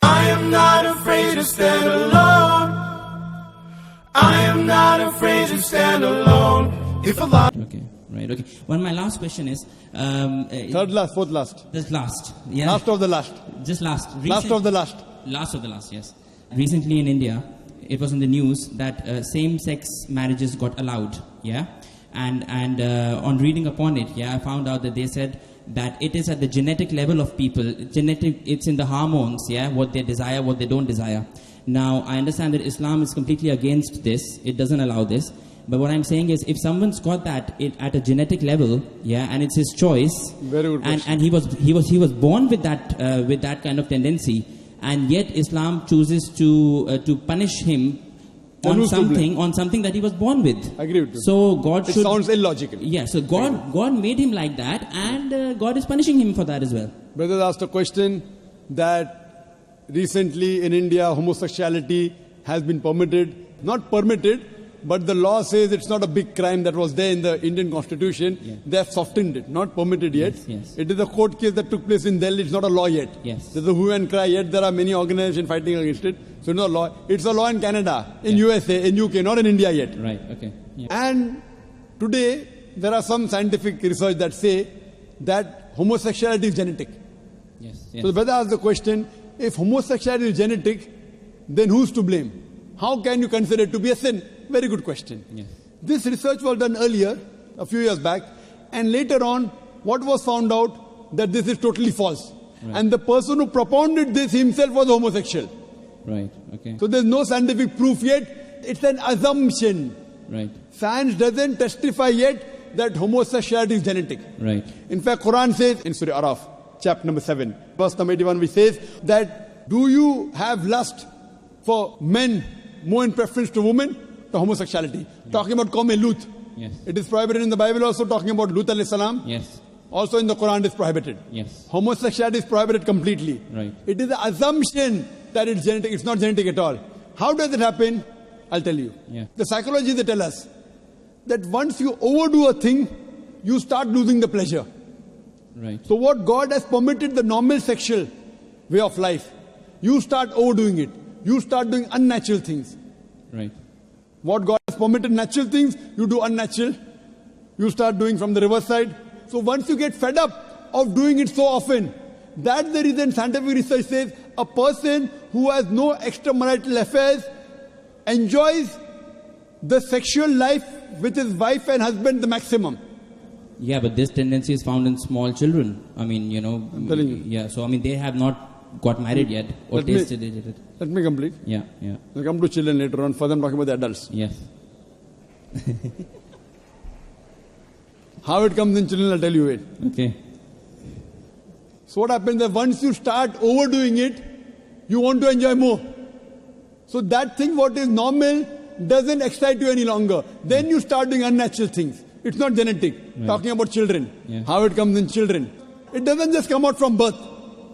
I am not afraid to stand alone. I am not afraid to stand alone. If Allah. Okay, right, okay. Well, my last question is... Third last, fourth last. This last. Yeah. Last of the last. Just last. Last of the last. Last of the last, yes. Recently in India, it was in the news that same-sex marriages got allowed, yeah? And on reading upon it, yeah, I found out that they said that it is at the genetic level of people. It's in the hormones, yeah, what they desire, what they don't desire. Now, I understand that Islam is completely against this. It doesn't allow this. But what I'm saying is, if someone's got that at a genetic level, yeah, and it's his choice, very good question. and he was born with that kind of tendency, and yet Islam chooses to punish him on something that he was born with. I agree with you. So God it sounds illogical. Yeah. So God made him like that, and God is punishing him for that as well. Brother asked a question that recently in India homosexuality has been permitted, not permitted, but the law says it's not a big crime that was there in the Indian constitution. Yeah. They have softened it, not permitted yet. Yes. It is a court case that took place in Delhi. It's not a law yet. Yes. There's a hue and cry yet. There are many organizations fighting against it. So it's not a law. It's a law in Canada, in USA, in UK, not in India yet. Right. Okay. Yeah. And today there are some scientific research that say that homosexuality is genetic. Yes. Yes. So the brother asked the question, if homosexuality is genetic, then who's to blame? How can you consider it to be a sin? Very good question. Yes. This research was done earlier, a few years back, and later on, what was found out that this is totally false. Right. And the person who propounded this himself was homosexual. Right. Okay. So there's no scientific proof yet. It's an assumption. Right. Science doesn't testify yet that homosexuality is genetic. Right. In fact, Quran says in Surah Araf, chapter number 7, verse number 81, which says that, do you have lust for men more in preference to women? To homosexuality. Yes. Talking about Qawm Lut. Yes. It is prohibited in the Bible also, talking about Lut alayhi salam. Yes. Also in the Quran it is prohibited. Yes. Homosexuality is prohibited completely. Right. It is the assumption that it's genetic. It's not genetic at all. How does it happen? I'll tell you. Yeah. The psychology, they tell us that once you overdo a thing, you start losing the pleasure. Right. So what God has permitted the normal sexual way of life, you start overdoing it. You start doing unnatural things. Right. What God has permitted natural things, you do unnatural. You start doing from the reverse side. So once you get fed up of doing it so often, that's the reason scientific research says a person who has no extramarital affairs enjoys the sexual life with his wife and husband the maximum. Yeah, but this tendency is found in small children. I mean, I'm telling you. Yeah, so I mean, they have not got married yet or tasted it. Let me complete. Yeah, yeah. We'll come to children later on. First I'm talking about the adults. Yes. How it comes in children, I'll tell you it. Okay. So what happens is once you start overdoing it, you want to enjoy more. So that thing what is normal doesn't excite you any longer. Then you start doing unnatural things. It's not genetic. Right. Talking about children. Yeah. How it comes in children. It doesn't just come out from birth.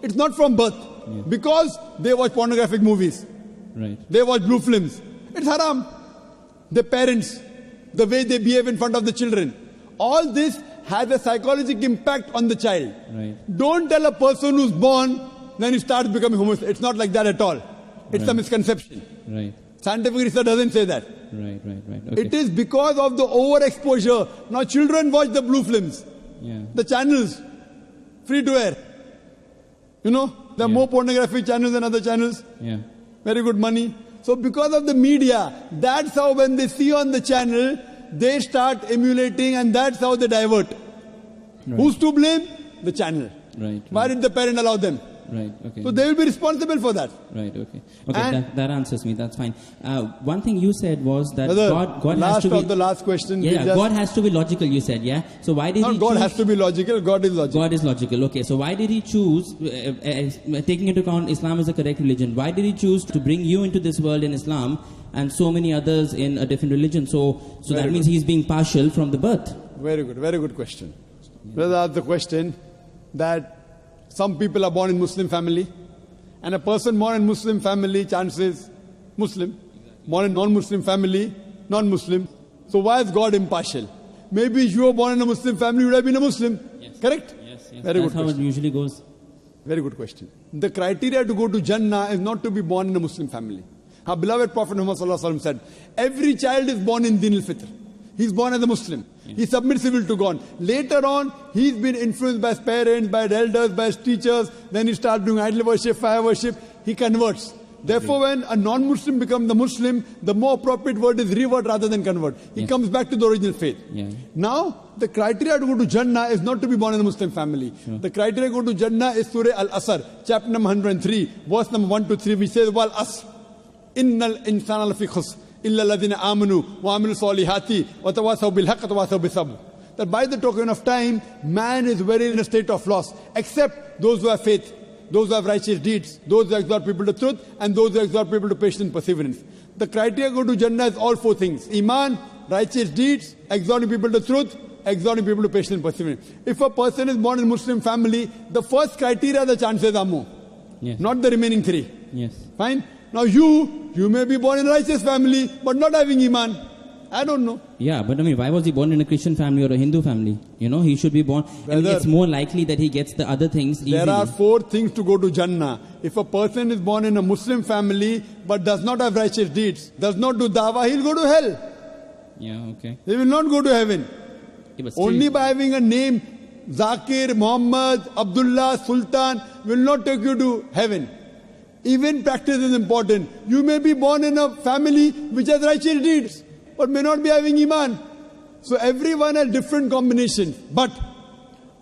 It's not from birth. Yeah. Because they watch pornographic movies. Right. They watch blue films. It's haram. The parents, the way they behave in front of the children. All this has a psychological impact on the child. Right. Don't tell a person who's born, then he starts becoming homosexual. It's not like that at all. It's Right. a misconception. Right. Scientific research doesn't say that. Right. Okay. It is because of the overexposure. Now children watch the blue films. Yeah. The channels, free to air. There are more pornography channels than other channels. Yeah. Very good money. So because of the media, that's how when they see on the channel, they start emulating and that's how they divert. Right. Who's to blame? The channel. Right. Why did the parent allow them? Right. Okay. So they will be responsible for that. Right. Okay. Okay. That answers me. That's fine. One thing you said was that Brother, God has to be. Last of the last question. Yeah. God has to be logical. You said, yeah. So why did Not God has to be logical. God is logical. God is logical. Okay. So why did He choose, taking into account Islam is the correct religion? Why did He choose to bring you into this world in Islam and so many others in a different religion? So that means He's being partial from the birth. Very good. Very good question. Brother asked the question that some people are born in Muslim family, and a person born in Muslim family, chances Muslim, born in non-Muslim family, non-Muslim. So why is God impartial? Maybe if you were born in a Muslim family, you would have been a Muslim. Yes. Correct? Yes. Very That's good how question. it usually goes. Very good question. The criteria to go to Jannah is not to be born in a Muslim family. Our beloved Prophet Muhammad said, every child is born in Din al-Fitr. He's born as a Muslim. He submits his will to God. Later on, he's been influenced by his parents, by his elders, by his teachers. Then he starts doing idol worship, fire worship. He converts. Therefore, when a non-Muslim becomes the Muslim, the more appropriate word is revert rather than convert. He comes back to the original faith. Now, the criteria to go to Jannah is not to be born in a Muslim family. The criteria to go to Jannah is Surah Al-Asr, chapter number 103, verse number 1 to 3, which says, Wal Asr, Innal insana lafi khusr, illa alladhina amanu, wa amilu salihati, wa tawasaw bil haqq, wa tawasaw bis sabr. That by the token of time, man is very in a state of loss, except those who have faith. Those who have righteous deeds, those who exhort people to truth, and those who exhort people to patience and perseverance. The criteria to go to Jannah is all four things. Iman, righteous deeds, exhorting people to truth, exhorting people to patience and perseverance. If a person is born in a Muslim family, the first criteria, the chances are more. Not the remaining three. Fine? Now you may be born in a righteous family, but not having Iman. I don't know. Yeah, but I mean, why was he born in a Christian family or a Hindu family? You know, he should be born. I mean, it's more likely that he gets the other things easily. There are four things to go to Jannah. If a person is born in a Muslim family but does not have righteous deeds, does not do dawah, he'll go to hell. Yeah, okay. He will not go to heaven. Only by having a name, Zakir, Muhammad, Abdullah, Sultan, will not take you to heaven. Even practice is important. You may be born in a family which has righteous deeds, but may not be having Iman. So everyone has different combinations. But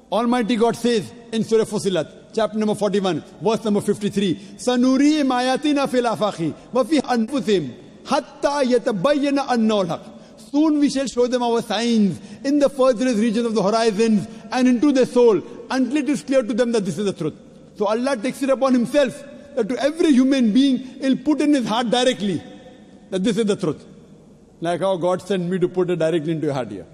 Almighty God says in Surah Fusilat, chapter number 41, verse number 53, Sanurihim ayatina fil afaqi wa fi anfusihim hatta yatabayyana annahu al-haq. Soon we shall show them our signs in the furthest regions of the horizons and into their soul until it is clear to them that this is the truth. So Allah takes it upon himself that to every human being he'll put in his heart directly that this is the truth. Like how God sent me to put it directly into your heart here.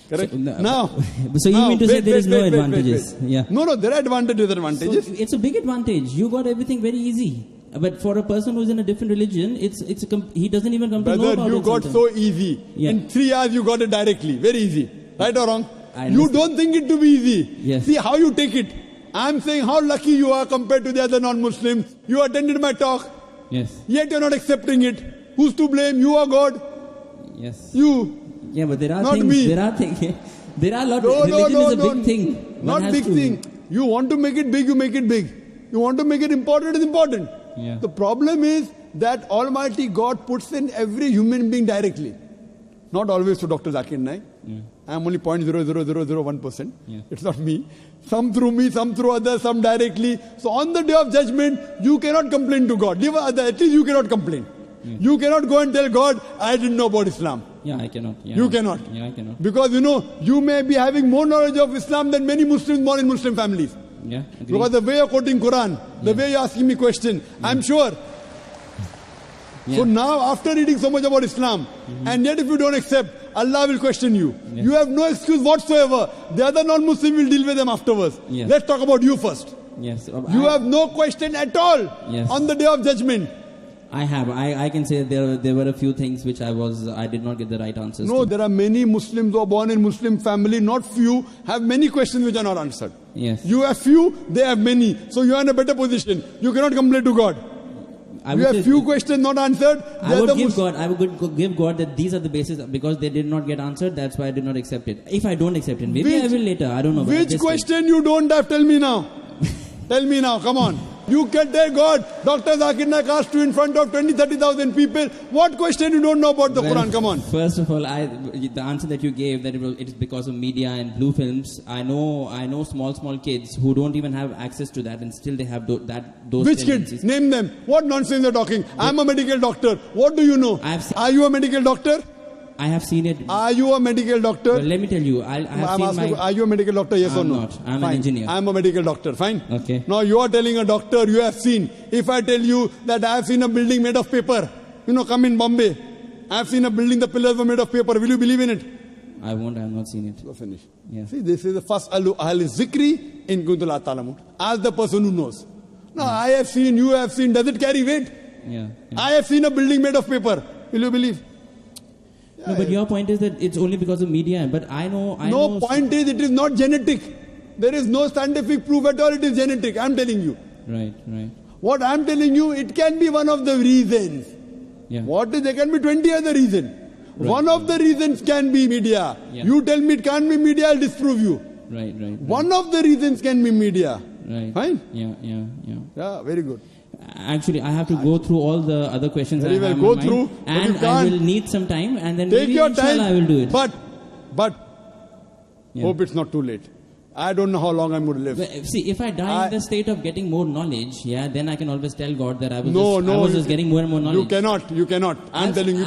Correct? So you mean to say there is no advantages? No, there are advantages. So it's a big advantage. You got everything very easy. But for a person who's in a different religion, he doesn't even come to know about it. You got so easy. In 3 hours you got it directly. Very easy. Right or wrong? You don't think it to be easy. See how you take it. I'm saying how lucky you are compared to the other non-Muslims. You attended my talk. Yet you're not accepting it. Who's to blame? You or God? You. Yeah, but there are not things. Me. There are things. There are a lot. Religion is a big thing. Not big thing. You want to make it big, you make it big. You want to make it important, it's important. The problem is that Almighty God puts in every human being directly. Not always to Dr. Zakir Naik. I am only 0.00001%. It's not me. Some through me, some through others, some directly. So on the day of judgment, you cannot complain to God. At least you cannot complain. You cannot go and tell God, I didn't know about Islam. I cannot. You cannot. I cannot. Because you may be having more knowledge of Islam than many Muslims born in Muslim families. Because the way you're quoting Quran, the way you're asking me question, I'm sure. So now after reading so much about Islam, and yet if you don't accept, Allah will question you. You have no excuse whatsoever. The other non-Muslim will deal with them afterwards. Let's talk about you first. You have no question at all on the day of judgment. I have. I can say there were a few things which I did not get the right answers to. There are many Muslims who are born in Muslim family, not few, have many questions which are not answered. You have few, they have many. So you are in a better position. You cannot complain to God. You have few questions not answered. I would give God that these are the basis because they did not get answered. That's why I did not accept it. If I don't accept it, maybe I will later. I don't know. Which question you don't have? Tell me now. Tell me now. Come on. You can tell God, Dr. Zakir Naik asked you in front of 20-30,000 people, what question you don't know about the Quran? Come on. First of all, the answer that you gave, that it is because of media and blue films. I know small kids who don't even have access to that, and still they have those Which tendencies. kids? Name them. What nonsense you're talking? I'm a medical doctor. What do you know? Are you a medical doctor? I have seen it. Are you a medical doctor? Well, let me tell you. Are you a medical doctor? Yes or no? I'm not. I'm Fine. an engineer. I'm a medical doctor. Fine. Okay. Now you are telling a doctor you have seen. If I tell you that I have seen a building made of paper, come in Bombay. I have seen a building, the pillars were made of paper. Will you believe in it? I won't. I have not seen it. So finish. See, this is the first alu ahli zikri in kuntul ta'lamun. Ask the person who knows. Now I have seen, you have seen. Does it carry weight? I have seen a building made of paper. Will you believe? No, but your point is that it's only because of media. But I know. Point is it is not genetic. There is no scientific proof at all. It is genetic. I'm telling you. Right, right. What I'm telling you, it can be one of the reasons. Yeah. There can be 20 other reasons. Right. One of the reasons can be media. Yeah. You tell me it can't be media, I'll disprove you. Right, right. One of the reasons can be media. Right. Fine? Yeah. Yeah, very good. Actually, I have to go through all the other questions. Very I well, have in go my through, mind, but you and I can't. will need some time, and then Take maybe your inshallah time. I will do it. But, Yeah. hope it's not too late. I don't know how long I'm going to live. But, see, if I die in the state of getting more knowledge, then I can always tell God that I was just getting more and more knowledge. You cannot. I'm telling you,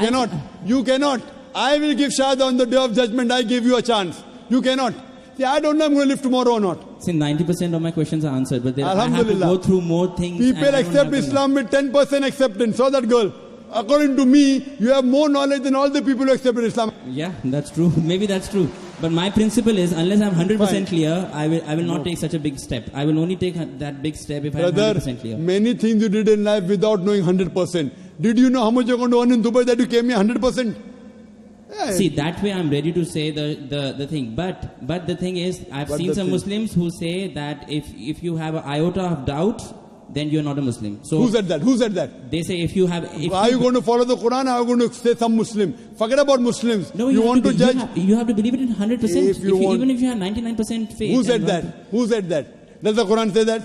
you cannot. I will give Shahada on the day of judgment. I give you a chance. You cannot. See, I don't know I'm going to live tomorrow or not. See, 90% of my questions are answered, but I have to Alhamdulillah. go through more things. People accept Islam with 10% acceptance. Saw that girl. According to me, you have more knowledge than all the people who accepted Islam. Yeah, that's true. Maybe that's true. But my principle is, unless I'm 100% Fine. clear, I will not take such a big step. I will only take that big step if I'm Brother, 100% clear. many things you did in life without knowing 100%. Did you know how much you're going to earn in Dubai that you came here 100%? Yeah. See, that way I'm ready to say the thing. But the thing is, I've seen some Muslims who say that if you have an iota of doubt, then you're not a Muslim. So Who said that? They say if you have... Are you going to follow the Quran or are you going to say some Muslim? Forget about Muslims. No, you want to judge? You have to believe it in 100%. Even if you have 99% faith. Who said that? Does the Quran say that?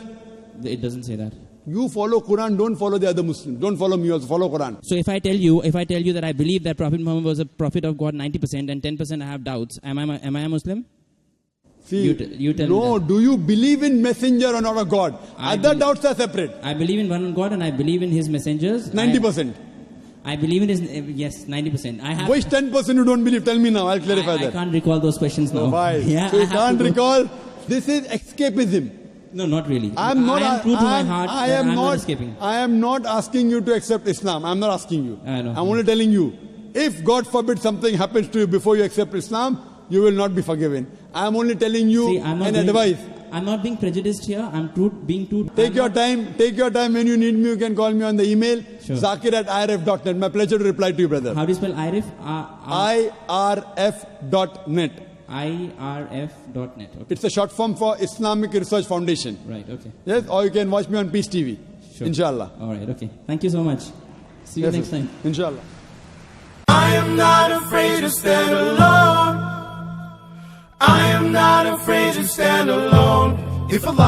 It doesn't say that. You follow Quran, don't follow the other Muslims. Don't follow me also, follow Quran. So if I tell you that I believe that Prophet Muhammad was a prophet of God 90% and 10% I have doubts, am I a Muslim? See, you tell me that. Do you believe in messenger or not a God? Other doubts are separate. I believe in one God and I believe in his messengers. 90%. I believe in his... Yes, 90%. Which 10% you don't believe? Tell me now, I'll clarify that. I can't recall those questions now. Why? Yeah, So you can't recall? This is escapism. No, not really. I am true to my heart. I am not escaping. I am not asking you to accept Islam. I'm not asking you. I know. I'm only telling you, if God forbid something happens to you before you accept Islam, you will not be forgiven. I'm only telling you an advice. I'm not being prejudiced here. I'm being true. Take your time. When you need me, you can call me on the email. Sure. Zakir@irf.net. My pleasure to reply to you, brother. How do you spell IRF? irf.net. irf.net. Okay. It's a short form for Islamic Research Foundation. Right, okay. Yes, or you can watch me on Peace TV. Sure. Inshallah. All right, okay. Thank you so much. See you next time. Inshallah. I am not afraid to stand alone. I am not afraid to stand alone. If Allah